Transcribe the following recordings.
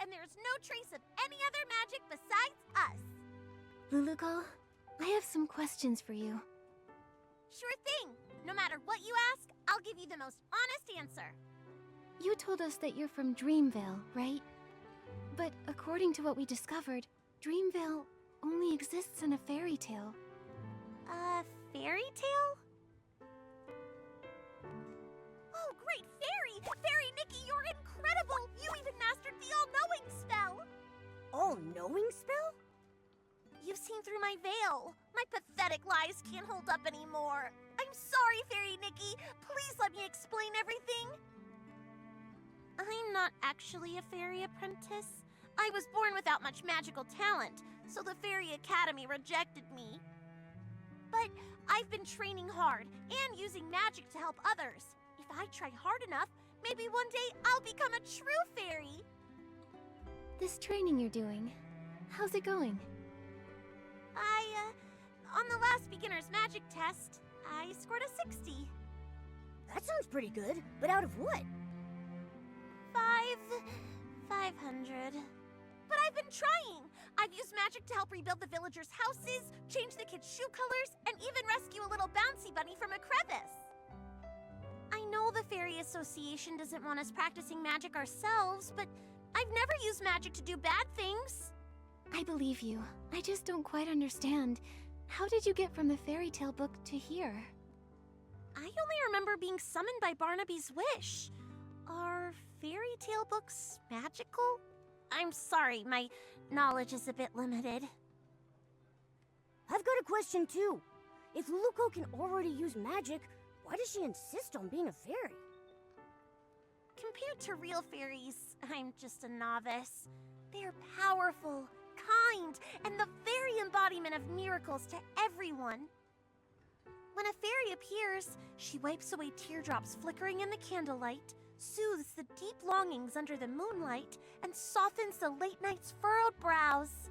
and there's no trace of any other magic besides us. Luluko, I have some questions for you. Sure thing. No matter what you ask, I'll give you the most honest answer. You told us that you're from Dreamvale, right? But according to what we discovered, Dreamvale only exists in a fairy tale. A fairy tale? Oh, great fairy! Fairy Nikki, you're incredible! You even mastered the all-knowing spell! All-knowing spell? You've seen through my veil. My pathetic lies can't hold up anymore. I'm sorry, Fairy Nikki. Please let me explain everything. I'm not actually a fairy apprentice. I was born without much magical talent, so the Fairy Academy rejected me. But I've been training hard and using magic to help others. If I try hard enough, maybe one day I'll become a true fairy. This training you're doing, how's it going? On the last beginner's magic test, I scored a 60. That sounds pretty good, but out of what? 500. But I've been trying. I've used magic to help rebuild the villagers' houses, change the kids' shoe colors, and even rescue a little bouncy bunny from a crevice. I know the Fairy Association doesn't want us practicing magic ourselves, but I've never used magic to do bad things. I believe you. I just don't quite understand. How did you get from the fairy tale book to here? I only remember being summoned by Barnaby's wish. Are fairy tale books magical? I'm sorry, my knowledge is a bit limited. I've got a question too. If Luluko can already use magic, why does she insist on being a fairy? Compared to real fairies, I'm just a novice. They're powerful, kind, and the very embodiment of miracles to everyone. When a fairy appears, she wipes away teardrops flickering in the candlelight, soothes the deep longings under the moonlight, and softens the late night's furrowed brows.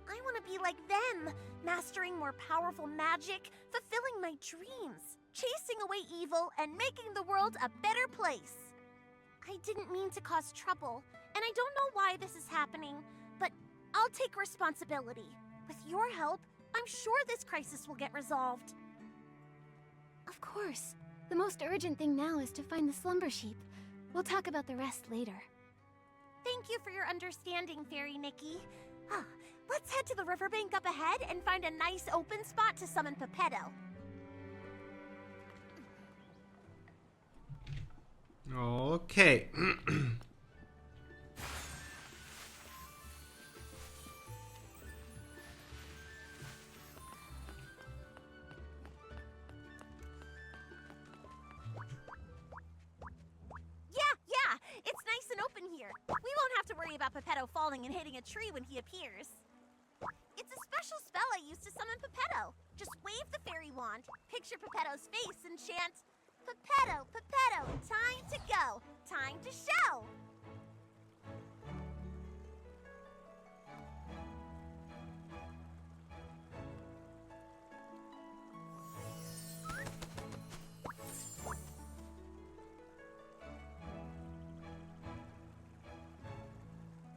I want to be like them, mastering more powerful magic, fulfilling my dreams, chasing away evil, and making the world a better place. I didn't mean to cause trouble, and I don't know why this is happening, but I'll take responsibility. With your help, I'm sure this crisis will get resolved. Of course. The most urgent thing now is to find the slumber sheep. We'll talk about the rest later. Thank you for your understanding, Fairy Nikki. Let's head to the riverbank up ahead and find a nice open spot to summon Pepetto. Okay. Yeah, it's nice and open here. We won't have to worry about Pepetto falling and hitting a tree when he appears. It's a special spell I use to summon Pepetto. Just wave the fairy wand, picture Pepetto's face, and chant, Pepetto, Pepetto, time to go, time to show.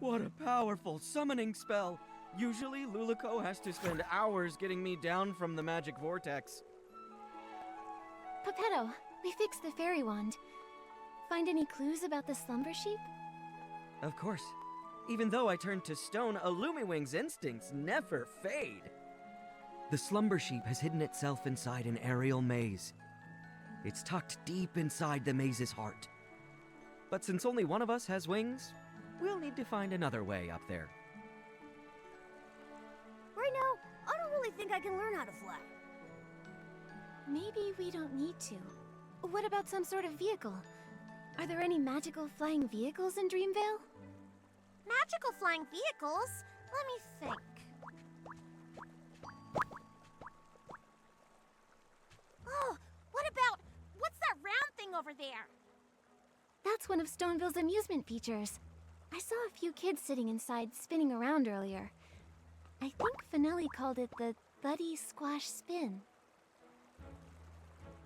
What a powerful summoning spell! Usually, Luluko has to spend hours getting me down from the magic vortex. Pepetto, we fixed the fairy wand. Find any clues about the slumber sheep? Of course. Even though I turned to stone, Illumiwing's instincts never fade. The slumber sheep has hidden itself inside an aerial maze. It's tucked deep inside the maze's heart. But since only one of us has wings, we'll need to find another way up there. Right now, I don't really think I can learn how to fly. Maybe we don't need to. What about some sort of vehicle? Are there any magical flying vehicles in Dreamvale? Magical flying vehicles? Let me think. Oh, what's that round thing over there? That's one of Stoneville's amusement features. I saw a few kids sitting inside spinning around earlier. I think Finelli called it the Buddy Squash Spin.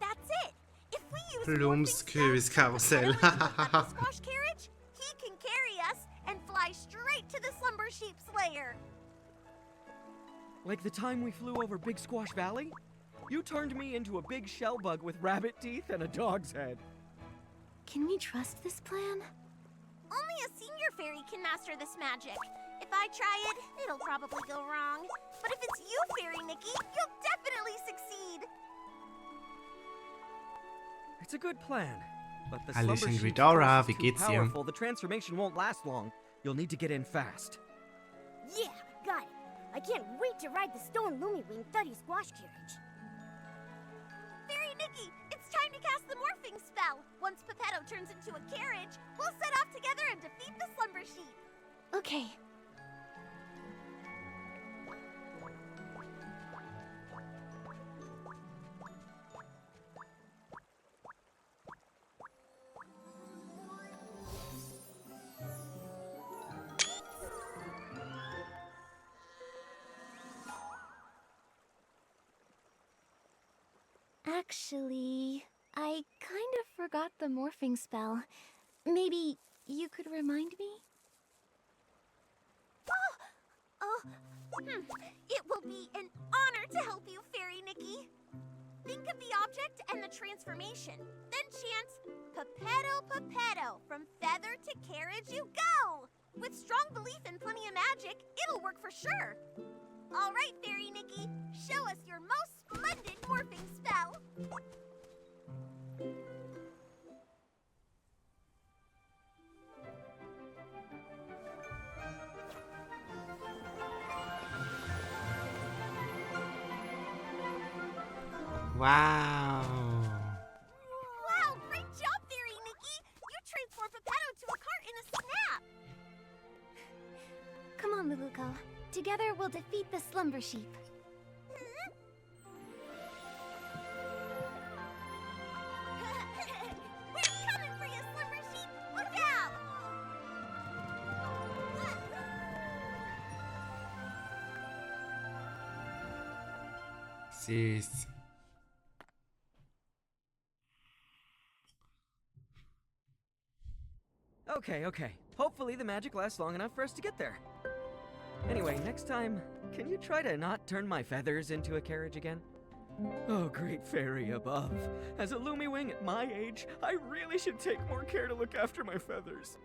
That's it! If we use Plumskruiskarussell. squash carriage, he can carry us, and fly straight to the slumber sheep's lair. Like the time we flew over Big Squash Valley? You turned me into a big shell bug with rabbit teeth and a dog's head. Can we trust this plan? Only a senior fairy can master this magic. If I try it, it'll probably go wrong. But if it's you, Fairy Nikki, you'll definitely succeed. It's a good plan, but the Alles slumber in sheep's Ridora, force wie is too geht's dir? powerful. The transformation won't last long. You'll need to get in fast. Yeah, got it. I can't wait to ride the stone Lumiwing Thuddy Squash carriage. Fairy Nikki, it's time to cast the morphing spell. Once Pepetto turns into a carriage, we'll set off together and defeat the slumber sheep. Okay. Actually, I kind of forgot the morphing spell. Maybe you could remind me? It will be an honor to help you, Fairy Nikki. Think of the object and the transformation. Then chant, Pepetto, Pepetto, from feather to carriage you go! With strong belief and plenty of magic, it'll work for sure. All right, Fairy Nikki, show us your most splendid morphing spell. Wow. Wow, great job, Fairy Nikki! You transformed Pepetto to a cart in a snap! Come on, Luluko. Together we'll defeat the slumber sheep. We're coming for you, slumber sheep! Look out! Süß. Okay. Hopefully the magic lasts long enough for us to get there. Anyway, next time, can you try to not turn my feathers into a carriage again? Oh, great fairy above. As a Lumiwing at my age, I really should take more care to look after my feathers.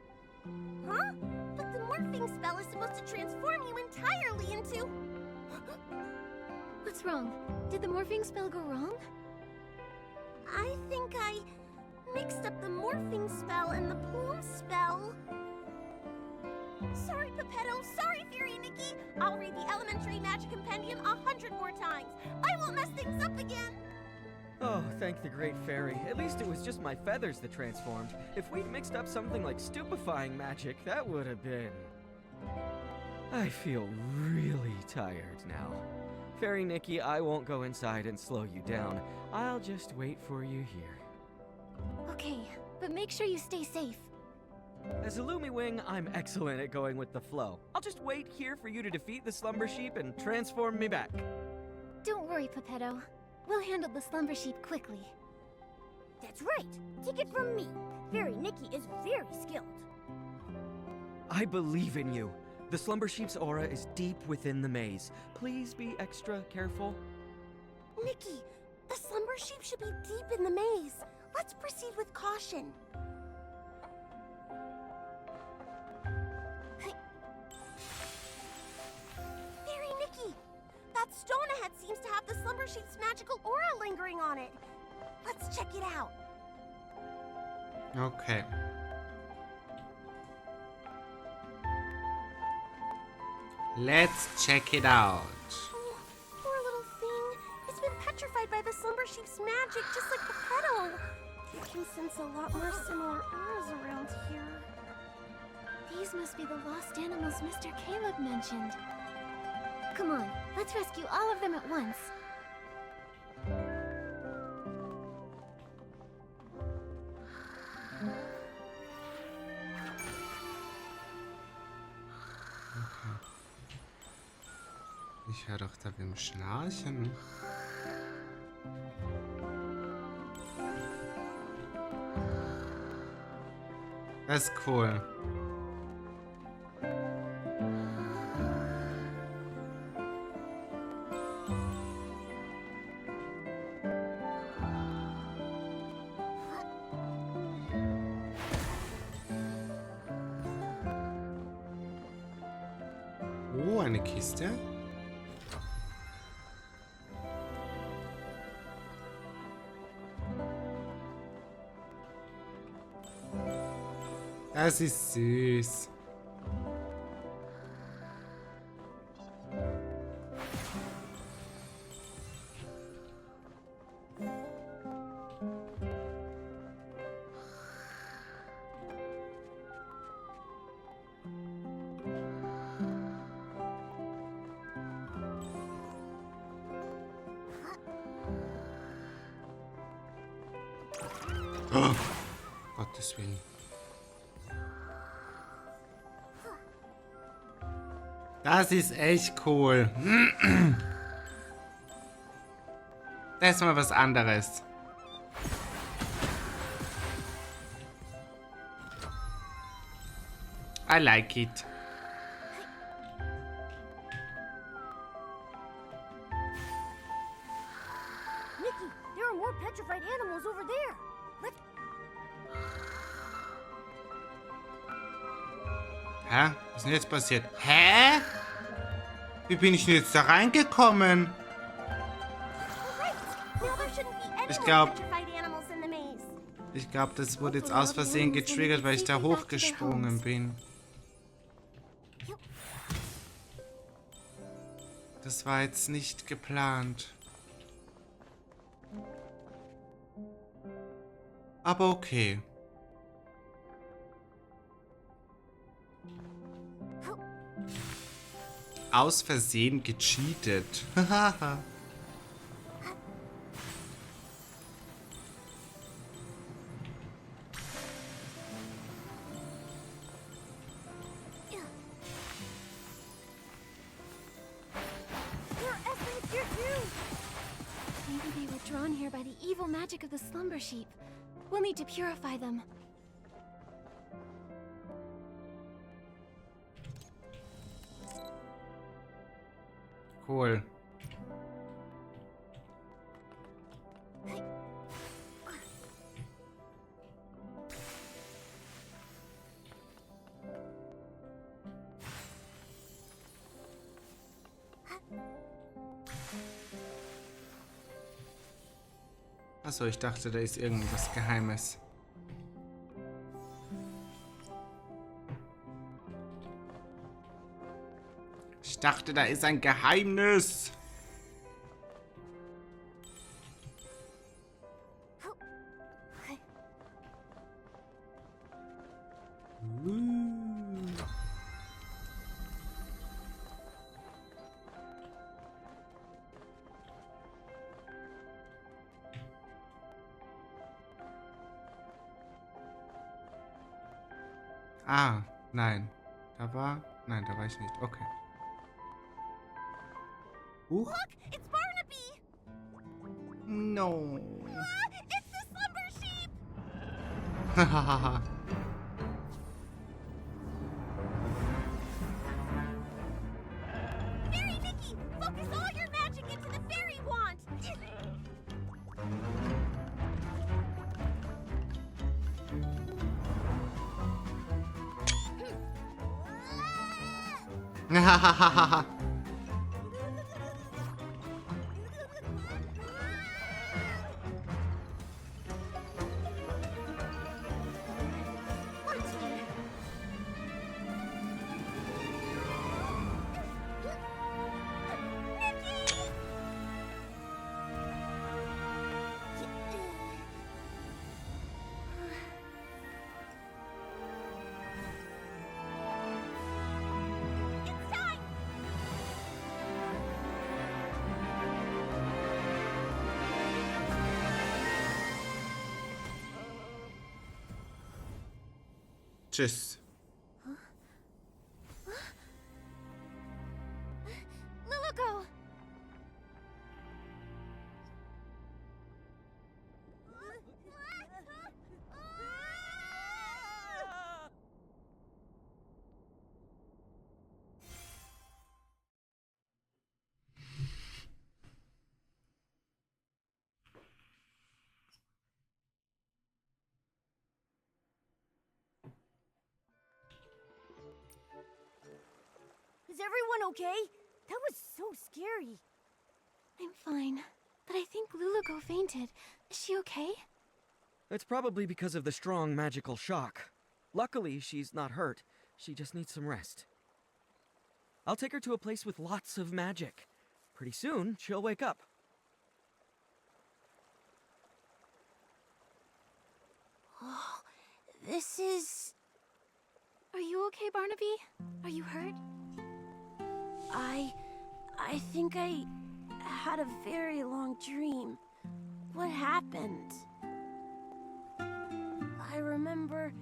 Huh? But the morphing spell is supposed to transform you entirely into... What's wrong? Did the morphing spell go wrong? I think I mixed up the morphing spell and the plume spell. Sorry, Pepetto. Sorry, Fairy Nikki. I'll read the Elementary Magic Compendium 100 more times. I won't mess things up again. Oh, thank the great fairy. At least it was just my feathers that transformed. If we'd mixed up something like stupefying magic, that would have been... I feel really tired now. Fairy Nikki, I won't go inside and slow you down. I'll just wait for you here. Okay, but make sure you stay safe. As a Lumiwing, I'm excellent at going with the flow. I'll just wait here for you to defeat the slumber sheep and transform me back. Don't worry, Pepetto. We'll handle the slumber sheep quickly. That's right. Take it from me. Fairy Nikki is very skilled. I believe in you. The slumber sheep's aura is deep within the maze. Please be extra careful. Nikki, the slumber sheep should be deep in the maze. Let's proceed with caution. Fairy Nikki, that stone ahead seems to have the slumber sheep's magical aura lingering on it. Let's check it out. Okay. Let's check it out. Oh, poor little thing. It's been petrified by the slumber sheep's magic, just like the petal. I can sense a lot more similar auras around here. These must be the lost animals Mr. Caleb mentioned. Come on, let's rescue all of them at once. Ich höre doch da beim Schnarchen. Das ist cool. eine Kiste? Das ist süß. Oh, Gottes Willen. Das ist echt cool. Das ist mal was anderes. I like it. Nikki, there are more petrified animals over there. Let's... Hä? Was ist denn jetzt passiert? Hä? Wie bin ich denn jetzt da reingekommen? Ich glaube, das wurde jetzt aus Versehen getriggert, weil ich da hochgesprungen bin. Das war jetzt nicht geplant. Aber okay. Aus Versehen gecheatet. Haha. Maybe they were drawn here by the evil magic of the slumber sheep. We'll need to purify them. Cool. Achso, ich dachte, da ist irgendwas Geheimes. Ich dachte, da ist ein Geheimnis. Ah, nein. Nein, da war ich nicht. Okay. Look, it's Barnaby! No. It's the slumber sheep! Hahaha. Fairy Nikki, focus all your magic into the fairy wand! Hahaha. Tschüss. Lulo! everyone okay? That was so scary. I'm fine, but I think Lulo fainted. Is she okay? It's probably because of the strong magical shock. Luckily, she's not hurt. She just needs some rest. I'll take her to a place with lots of magic. Pretty soon, she'll wake up. Oh, this is... Are you okay, Barnaby? Are you hurt? I think I had a very long dream. What happened? I remember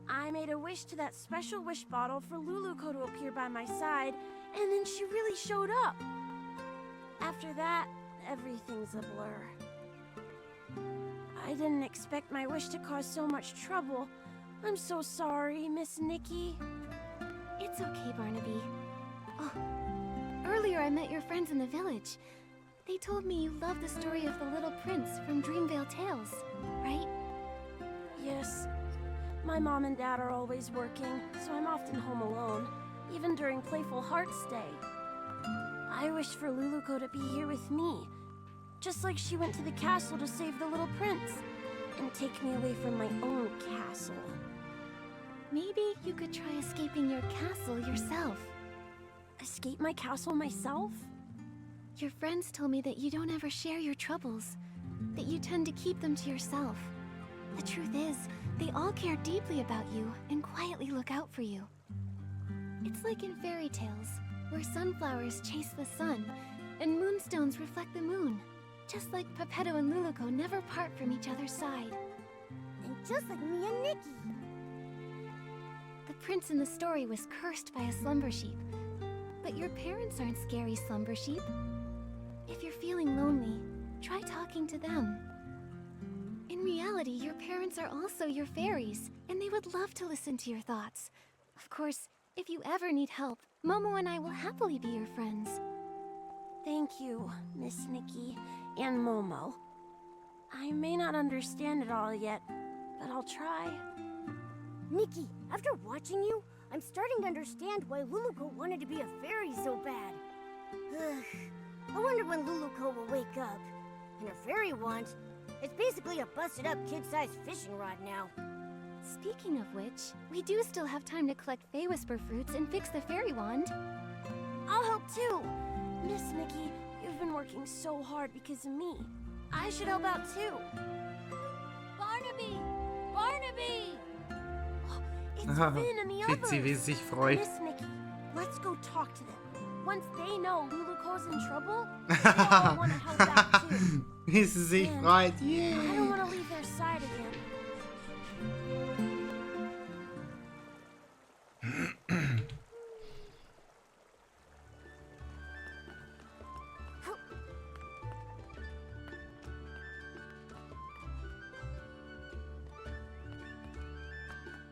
I made a wish to that special wish bottle for Luluko to appear by my side, and then she really showed up. After that, everything's a blur. I didn't expect my wish to cause so much trouble. I'm so sorry, Miss Nikki. It's okay, Barnaby. Oh, earlier I met your friends in the village. They told me you love the story of the Little Prince from Dreamvale Tales, right? Yes. My mom and dad are always working, so I'm often home alone, even during Playful Hearts Day. I wish for Luluko to be here with me, just like she went to the castle to save the Little Prince, and take me away from my own castle. Maybe you could try escaping your castle yourself. Escape my castle myself? Your friends told me that you don't ever share your troubles, that you tend to keep them to yourself. The truth is, they all care deeply about you and quietly look out for you. It's like in fairy tales, where sunflowers chase the sun, and moonstones reflect the moon. Just like Pepetto and Luluko never part from each other's side. And just like me and Nikki. The prince in the story was cursed by a slumber sheep. But your parents aren't scary slumber sheep. If you're feeling lonely, try talking to them. In reality, your parents are also your fairies, and they would love to listen to your thoughts. Of course, if you ever need help, Momo and I will happily be your friends. Thank you, Miss Nikki and Momo. I may not understand it all yet, but I'll try. Nikki, after watching you, I'm starting to understand why Luluko wanted to be a fairy so bad. Ugh. I wonder when Luluko will wake up. And her fairy wand, it's basically a busted-up kid-sized fishing rod now. Speaking of which, we do still have time to collect Fey Whisper fruits and fix the fairy wand. I'll help too. Miss Nikki, you've been working so hard because of me. I should help out too. Barnaby! Barnaby! It's Finn and the others. Fitzi, wie sie sich freut. Miss Nikki, let's go talk to them. Once they know Luluko's in trouble, they all want to help out too. Wie sie sich freut. I Yeah. don't want to leave their side again.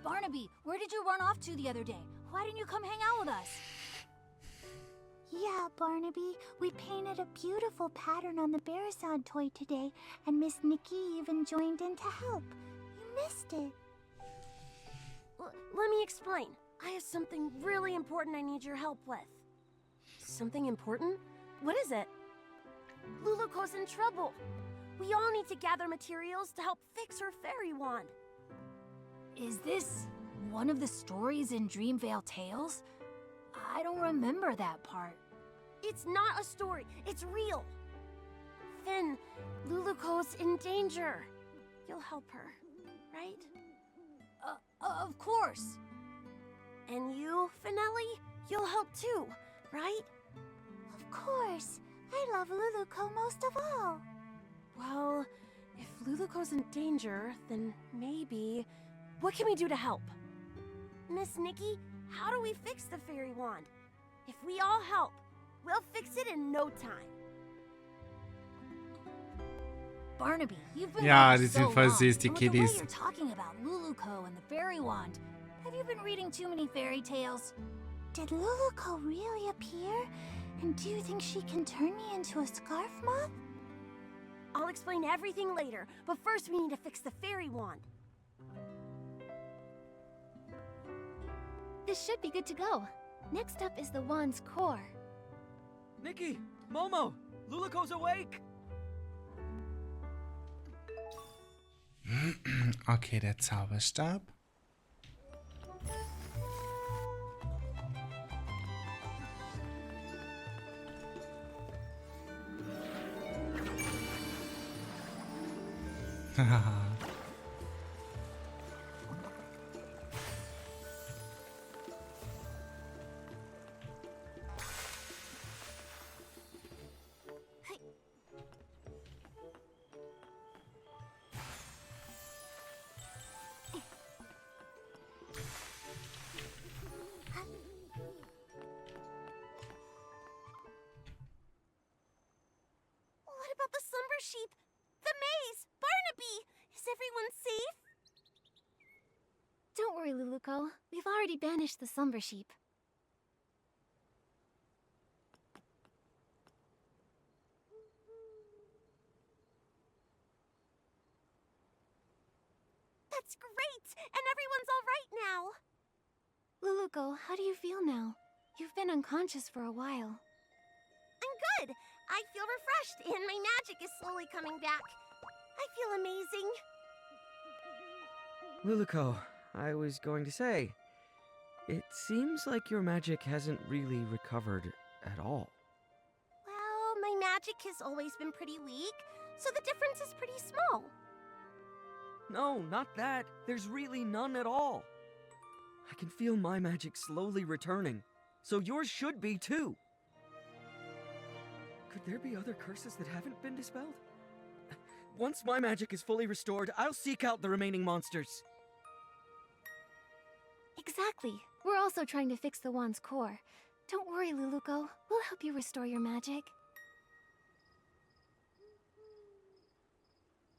Barnaby, where did you run off to the other day? Why didn't you come hang out with us? Yeah, Barnaby, we painted a beautiful pattern on the Barazon toy today, and Miss Nikki even joined in to help. You missed it. Let me explain. I have something really important I need your help with. Something important? What is it? Luluko's in trouble. We all need to gather materials to help fix her fairy wand. Is this one of the stories in Dreamvale Tales? I don't remember that part. It's not a story. It's real. Finn, Luluko's in danger. You'll help her, right? Of course. And you, Finelli, you'll help too, right? Of course. I love Luluko most of all. Well, if Luluko's in danger, then maybe... What can we do to help? Miss Nikki, how do we fix the fairy wand? If we all help, we'll fix it in no time. Barnaby, you've been Ja, gone die so sind voll long, süß, die and with the way Kiddies. you're talking about Luluko and the fairy wand. Have you been reading too many fairy tales? Did Luluko really appear? And do you think she can turn me into a scarf moth? I'll explain everything later, but first we need to fix the fairy wand. This should be good to go. Next up is the wand's core. Nikki! Momo! Luluko's awake! Okay, der Zauberstab. Haha. What about the slumber sheep? The maze? Barnaby? Is everyone safe? Don't worry, Luluko. We've already banished the slumber sheep. That's great! And everyone's all right now! Luluko, how do you feel now? You've been unconscious for a while. I'm good! I feel refreshed, and my magic is slowly coming back. I feel amazing. Luluko, I was going to say, it seems like your magic hasn't really recovered at all. Well, my magic has always been pretty weak, so the difference is pretty small. No, not that. There's really none at all. I can feel my magic slowly returning, so yours should be too. Could there be other curses that haven't been dispelled? Once my magic is fully restored, I'll seek out the remaining monsters. Exactly. We're also trying to fix the wand's core. Don't worry, Luluko. We'll help you restore your magic.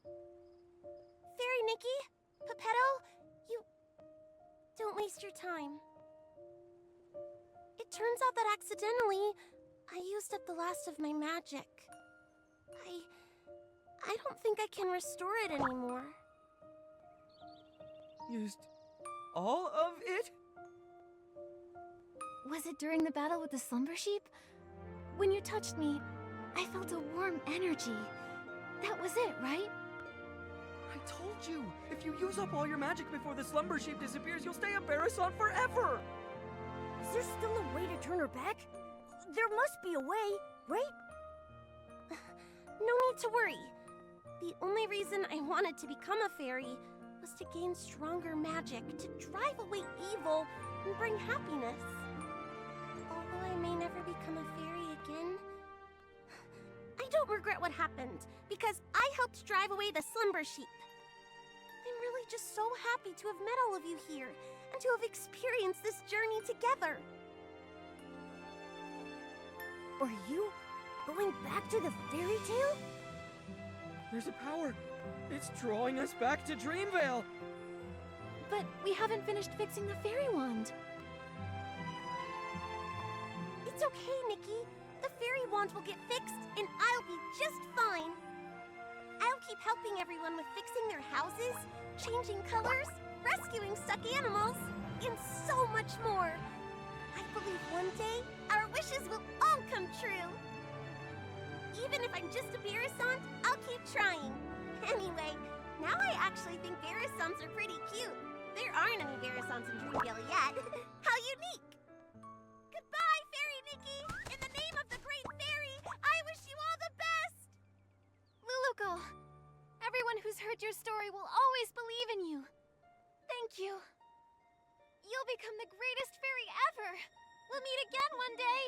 Fairy Nikki, Pepetto, you... don't waste your time. It turns out that accidentally, I used up the last of my magic. I don't think I can restore it anymore. Used all of it? Was it during the battle with the slumber sheep? When you touched me, I felt a warm energy. That was it, right? I told you! If you use up all your magic before the slumber sheep disappears, you'll stay a Barnaby forever! Is there still a way to turn her back? There must be a way, right? No need to worry. The only reason I wanted to become a fairy was to gain stronger magic, to drive away evil and bring happiness. Although I may never become a fairy again, I don't regret what happened, because I helped drive away the slumber sheep. I'm really just so happy to have met all of you here, and to have experienced this journey together. Are you going back to the fairy tale? There's a power. It's drawing us back to Dreamvale. But we haven't finished fixing the fairy wand. It's okay, Nikki. The fairy wand will get fixed, and I'll be just fine. I'll keep helping everyone with fixing their houses, changing colors, rescuing stuck animals, and so much more. I believe one day our wishes will all come true. Even if I'm just a Barnaby, I'll keep trying. Anyway, now I actually think Barnaby are pretty cute. There aren't any Barnaby in Dreamvale yet. How unique! Goodbye, Fairy Nikki! In the name of the Great Fairy, I wish you all the best! Luluko, everyone who's heard your story will always believe in you. Thank you. You'll become the greatest fairy ever. We'll meet again one day.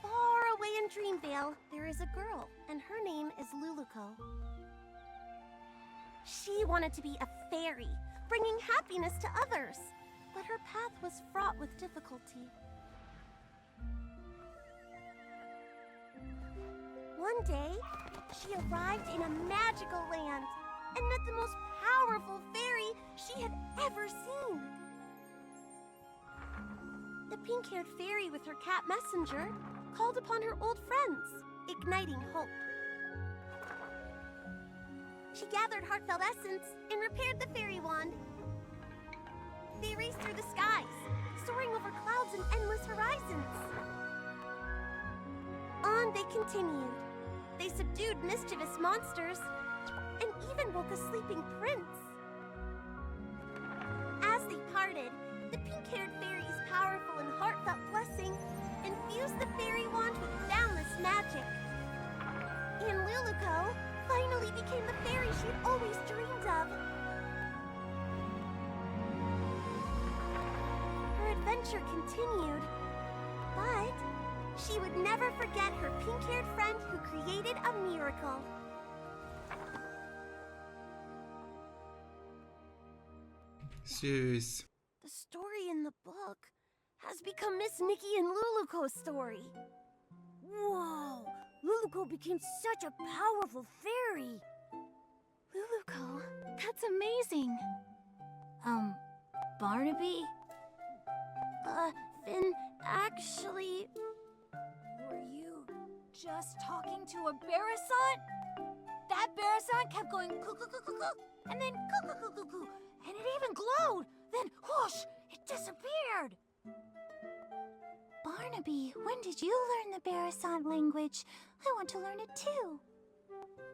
Far away in Dreamvale, there is a girl, and her name is Luluko. She wanted to be a fairy, bringing happiness to others, but her path was fraught with difficulty. One day, she arrived in a magical land and met the most powerful fairy she had ever seen. the pink-haired fairy with her cat messenger called upon her old friends, igniting hope. She gathered heartfelt essence and repaired the fairy wand. They raced through the skies, soaring over clouds and endless horizons. On they continued. They subdued mischievous monsters and even woke a sleeping prince. As they parted, the pink-haired fairy's powerful and heartfelt blessing infused the fairy wand with boundless magic. And Luluco finally became the fairy she'd always dreamed of. Her adventure continued, but she would never forget her pink-haired friend who created a miracle. Süß. The story in the book has become Miss Nikki and Luluco's story. Whoa! Luluco became such a powerful fairy! Luluco, that's amazing. Barnaby? Finn, actually... Were you just talking to a Barasant? That Barasant kept going coo-coo-coo-coo-coo, and then coo-coo-coo-coo-coo, and it even glowed. Then, whoosh, it disappeared. Barnaby, when did you learn the Barasant language? I want to learn it too.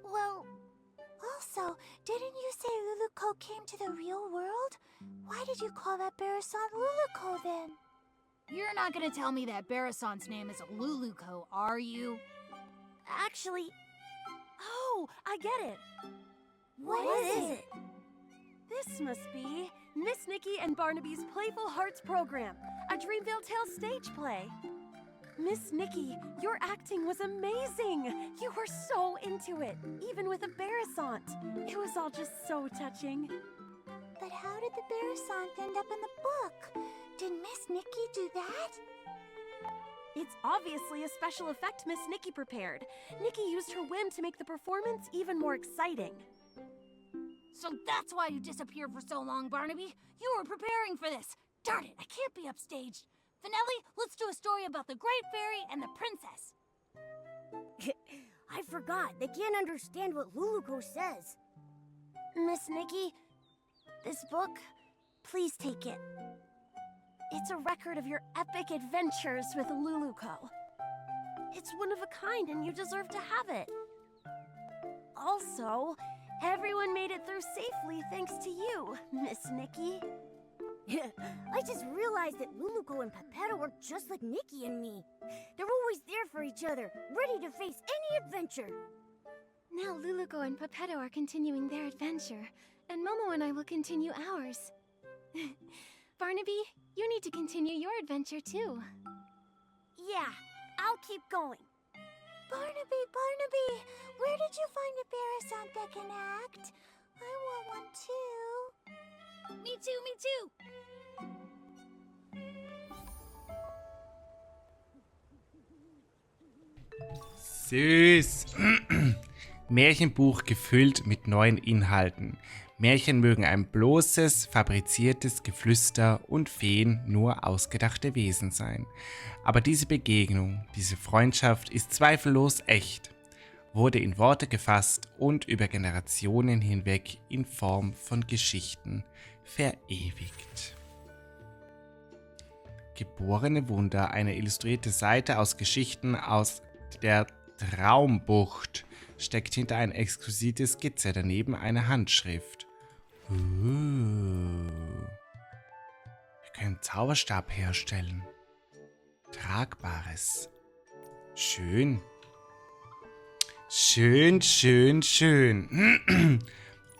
Well, Also, didn't you say Luluco came to the real world? Why did you call that Barasant Luluco then? You're not gonna tell me that Barasant's name is Luluco, are you? actually... Oh, I get it. What is it? This must be Miss Nikki and Barnaby's Playful Hearts program, a Dreamville Tales stage play. Miss Nikki, your acting was amazing. You were so into it, even with a Barasant. It was all just so touching. But how did the Barasant end up in the book? Did Miss Nikki do that? It's obviously a special effect Miss Nikki prepared. Nikki used her whim to make the performance even more exciting. So that's why you disappeared for so long, Barnaby. You were preparing for this. Darn it, I can't be upstaged. Finelli, let's do a story about the Great Fairy and the Princess. I forgot. They can't understand what Luluco says. Miss Nikki, this book, please take it. It's a record of your epic adventures with Luluco. It's one of a kind and you deserve to have it. Also, everyone made it through safely thanks to you, Miss Nikki. I just realized that Luluco and Pepetto are just like Nikki and me. They're always there for each other, ready to face any adventure. Now Luluco and Pepetto are continuing their adventure, and Momo and I will continue ours. Barnaby, you need to continue your adventure too. Yeah, I'll keep going. Barnaby, where did you find a Barasant that can act? I want one too. Me too, me too. Süß. Märchenbuch gefüllt mit neuen Inhalten. Märchen mögen ein bloßes, fabriziertes Geflüster und Feen nur ausgedachte Wesen sein. Aber diese Begegnung, diese Freundschaft ist zweifellos echt, wurde in Worte gefasst und über Generationen hinweg in Form von Geschichten verewigt. Geborene Wunder, eine illustrierte Seite aus Geschichten aus der Traumbucht, steckt hinter eine exquisite Skizze, daneben eine Handschrift. Wir können Zauberstab herstellen. Tragbares. Schön. Schön, schön, schön.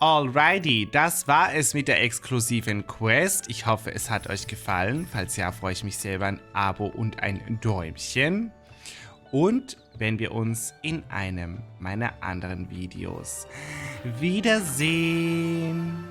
Alrighty, das war es mit der exklusiven Quest. Ich hoffe, es hat euch gefallen. Falls ja, freue ich mich sehr über ein Abo und ein Däumchen. Und wenn wir uns in einem meiner anderen Videos wiedersehen.